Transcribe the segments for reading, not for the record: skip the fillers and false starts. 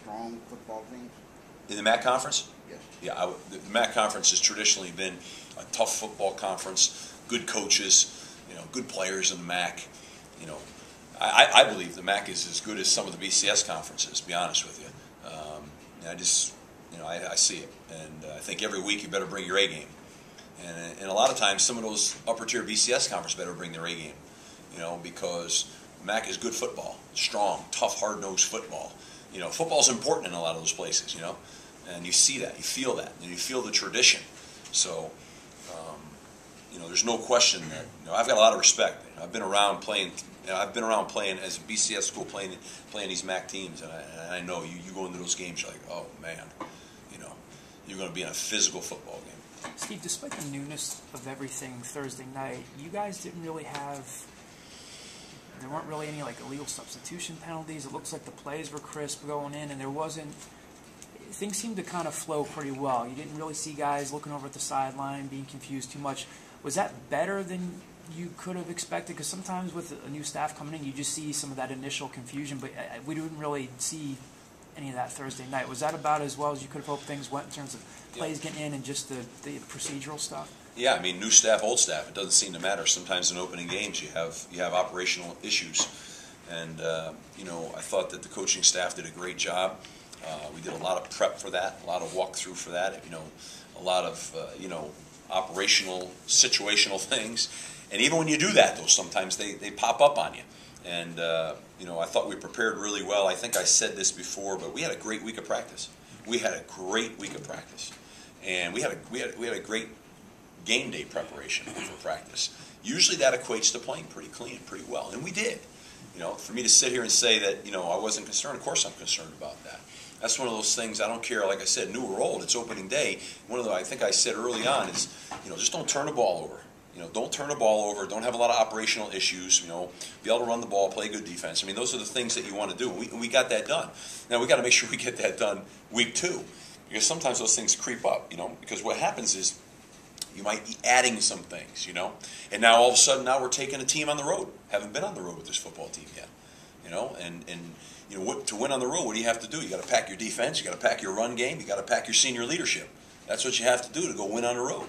strong football teams? In the MAC conference? Yes. Yeah, the MAC conference has traditionally been a tough football conference, good coaches, good players in the MAC. I believe the MAC is as good as some of the BCS conferences, to be honest with you. I see it. And I think every week you better bring your A game. And a lot of times some of those upper tier BCS conferences better bring their A game, because MAC is good football, strong, tough, hard-nosed football. Football's important in a lot of those places, and you see that, you feel that, and you feel the tradition. So, there's no question that I've got a lot of respect. I've been around playing. I've been around playing as a BCS school, playing these MAC teams, and I know you go into those games, you're like, oh man, you're going to be in a physical football game. Steve, despite the newness of everything Thursday night, you guys didn't really have. There weren't really any illegal substitution penalties. It looks like the plays were crisp going in, and there wasn't. Things seemed to kind of flow pretty well. You didn't really see guys looking over at the sideline, being confused too much. Was that better than you could have expected? Because sometimes with a new staff coming in, you just see some of that initial confusion, but we didn't really see any of that Thursday night. Was that about as well as you could have hoped things went in terms of plays getting in and just the procedural stuff? Yeah, I mean, new staff, old staff, it doesn't seem to matter. Sometimes in opening games you have operational issues. And, I thought that the coaching staff did a great job. We did a lot of prep for that, a lot of walkthrough for that, a lot of, operational, situational things. And even when you do that, though, sometimes they pop up on you. And, I thought we prepared really well. I think I said this before, but we had a great week of practice. We had a great week of practice. And we had a great game day preparation for practice. Usually that equates to playing pretty clean, pretty well. And we did. For me to sit here and say that, I wasn't concerned, of course I'm concerned about that. That's one of those things, I don't care, like I said, new or old, it's opening day. One of the, I think I said early on is, just don't turn the ball over. Don't turn the ball over, don't have a lot of operational issues, be able to run the ball, play good defense. I mean, those are the things that you want to do. And we got that done. Now, we got to make sure we get that done week 2. Because sometimes those things creep up, because what happens is you might be adding some things, and now all of a sudden now we're taking a team on the road. Haven't been on the road with this football team yet, to win on the road, what do you have to do? You got to pack your defense, you got to pack your run game, you got to pack your senior leadership. That's what you have to do to go win on the road.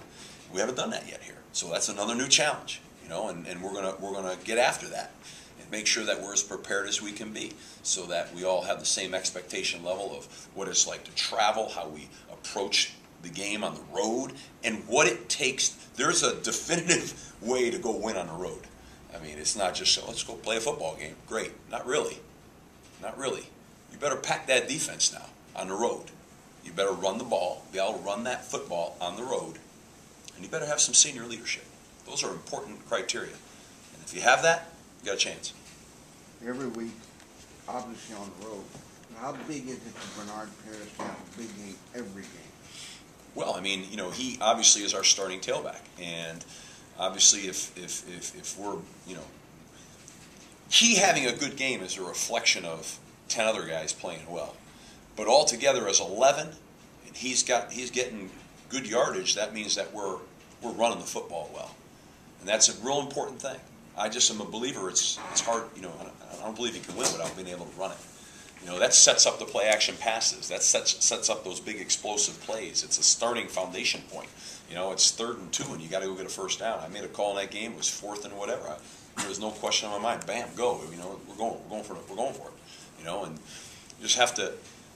We haven't done that yet here, so that's another new challenge, and we're gonna get after that and make sure that we're as prepared as we can be, so that we all have the same expectation level of what it's like to travel, how we approach the game on the road, and what it takes. There's a definitive way to go win on the road. I mean, it's not just, let's go play a football game. Great. Not really. Not really. You better pack that defense now on the road. You better run the ball, be able to run that football on the road, and you better have some senior leadership. Those are important criteria. And if you have that, you got a chance. Every week, obviously on the road, how big is it for Bernard Paris to have a big game every game? Well, I mean, he obviously is our starting tailback, and obviously if we're, he having a good game is a reflection of 10 other guys playing well. But altogether as 11, and he's getting good yardage, that means that we're running the football well. And that's a real important thing. I just am a believer it's hard, I don't believe you can win without being able to run it. That sets up the play action passes. That sets up those big explosive plays. It's a starting foundation point. It's 3rd and 2, and you got to go get a first down. I made a call in that game. It was 4th and whatever. There was no question in my mind. Bam, go. We're going for it. And you just have to.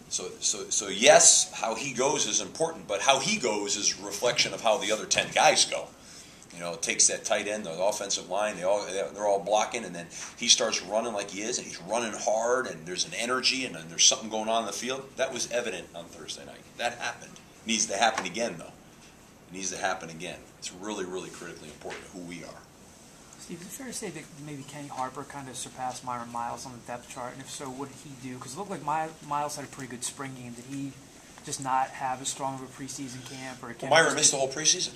So yes, how he goes is important, but how he goes is a reflection of how the other 10 guys go. It takes that tight end, the offensive line, they're all blocking, and then he starts running like he is, and he's running hard, and there's an energy, and then there's something going on in the field. That was evident on Thursday night. That happened. Needs to happen again, though. It needs to happen again. It's really, really critically important who we are. Steve, is it fair to say that maybe Kenny Harper kind of surpassed Myron Miles on the depth chart? And if so, what did he do? Because it looked like Miles had a pretty good spring game. Did he just not have as strong of a preseason camp? Or Myron missed the whole preseason.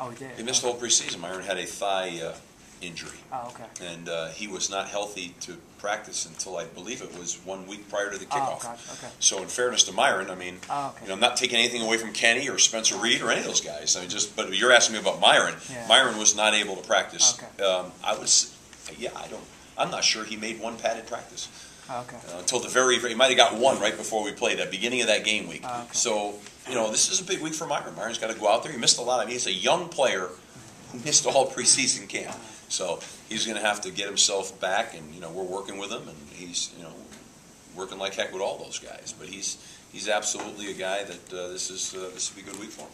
Oh, he did? He missed the whole preseason. Myron had a thigh injury. Oh, okay. And he was not healthy to practice until I believe it was 1 week prior to the kickoff. Oh, gotcha. Okay. So in fairness to Myron, I mean, I'm not taking anything away from Kenny or Spencer Reed or any of those guys. But you're asking me about Myron. Yeah. Myron was not able to practice. Okay. I'm not sure he made one padded practice. Okay. Until the he might have got one right before we played at the beginning of that game week. Okay. So, this is a big week for Myron. Myron's got to go out there. He missed a lot. I mean, he's a young player who missed all preseason camp. So he's going to have to get himself back, and, we're working with him, and he's, working like heck with all those guys. But he's absolutely a guy that this will be a good week for him.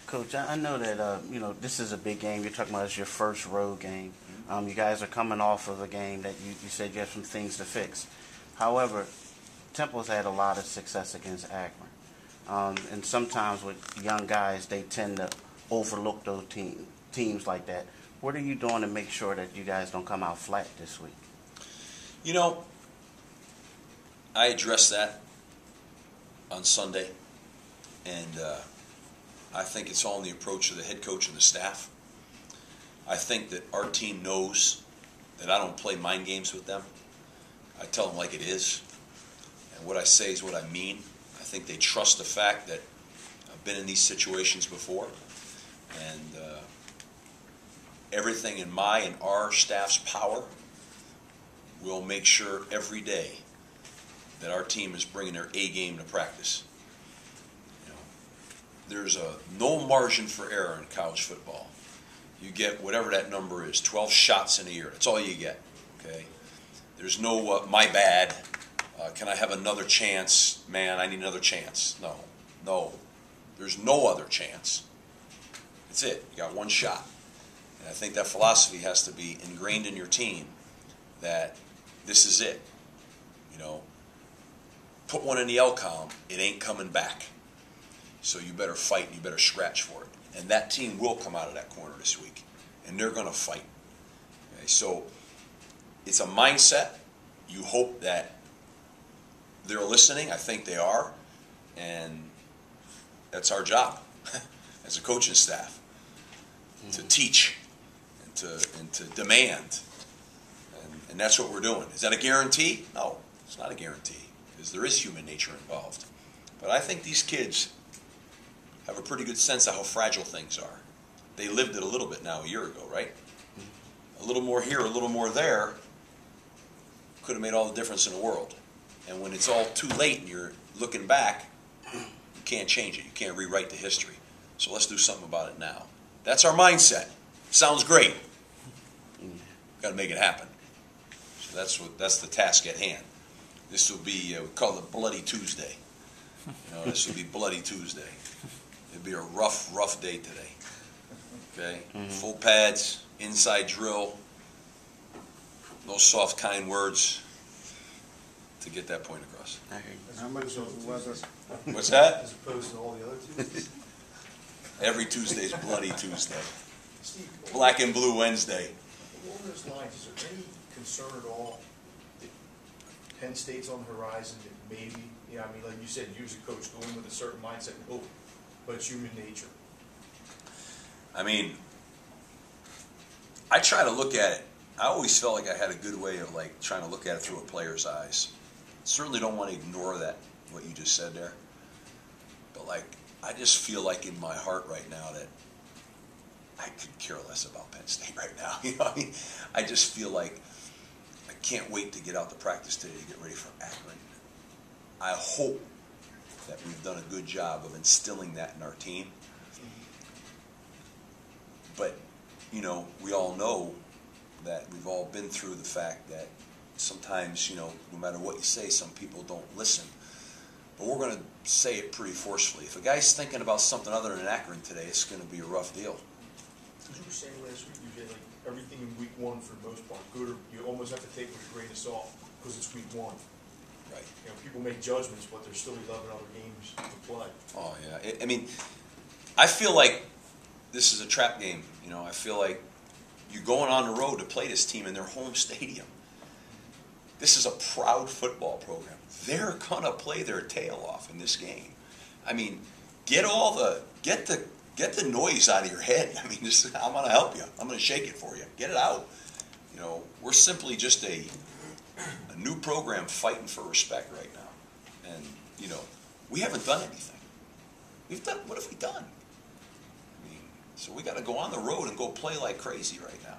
Coach, I know that this is a big game. You're talking about it's your first road game. You guys are coming off of a game that you said you have some things to fix. However, Temple's had a lot of success against Akron, and sometimes with young guys, they tend to overlook those teams like that. What are you doing to make sure that you guys don't come out flat this week? I addressed that on Sunday, and I think it's all in the approach of the head coach and the staff. I think that our team knows that I don't play mind games with them. I tell them like it is, and what I say is what I mean. I think they trust the fact that I've been in these situations before, and everything in my and our staff's power will make sure every day that our team is bringing their A game to practice. There's no margin for error in college football. You get whatever that number is, 12 shots in a year. That's all you get, okay? There's no, my bad, can I have another chance? Man, I need another chance. No. There's no other chance. That's it. You got one shot. And I think that philosophy has to be ingrained in your team, that this is it. Put one in the L column, it ain't coming back. So you better fight and you better scratch for it. And that team will come out of that corner this week. And they're going to fight. Okay, so it's a mindset. You hope that they're listening. I think they are. And that's our job as a coaching staff. To teach and to demand. And that's what we're doing. Is that a guarantee? No, it's not a guarantee. Because there is human nature involved. But I think these kids have a pretty good sense of how fragile things are. They lived it a little bit now a year ago, right? A little more here, a little more there could have made all the difference in the world. And when it's all too late and you're looking back, you can't change it. You can't rewrite the history. So let's do something about it now. That's our mindset. Sounds great. Got to make it happen. So that's the task at hand. This will be, we call it Bloody Tuesday. This will be Bloody Tuesday. It'll be a rough day today. Okay? Full pads, inside drill, no soft, kind words to get that point across. How much is the weather? What's that? As opposed to all the other Tuesdays? Every Tuesday's Bloody Tuesday. Steve, Black and Blue Wednesday. along those lines, is there any concern at all that Penn State's on the horizon, that maybe, like you said, you as a coach go in with a certain mindset and hope, but it's human nature? I try to look at it. I always felt like I had a good way of trying to look at it through a player's eyes. Certainly don't want to ignore that, what you just said there. But I just feel like in my heart right now that I could care less about Penn State right now. I just feel like I can't wait to get out to practice today to get ready for Akron. I hope that we've done a good job of instilling that in our team. But, we all know that we've all been through the fact that sometimes, no matter what you say, some people don't listen. But we're going to say it pretty forcefully. If a guy's thinking about something other than Akron today, it's going to be a rough deal. As you were saying last week, you did everything in week one for the most part good, or you almost have to take it with a grain of salt because it's week one. Right. People make judgments, but there's still 11 other games to play. Oh, yeah. I feel like this is a trap game. I feel like you're going on the road to play this team in their home stadium. This is a proud football program. They're going to play their tail off in this game. Get the noise out of your head. I'm going to help you. I'm going to shake it for you. Get it out. We're simply just a new program fighting for respect right now. And, we haven't done anything. What have we done? So we got to go on the road and go play like crazy right now.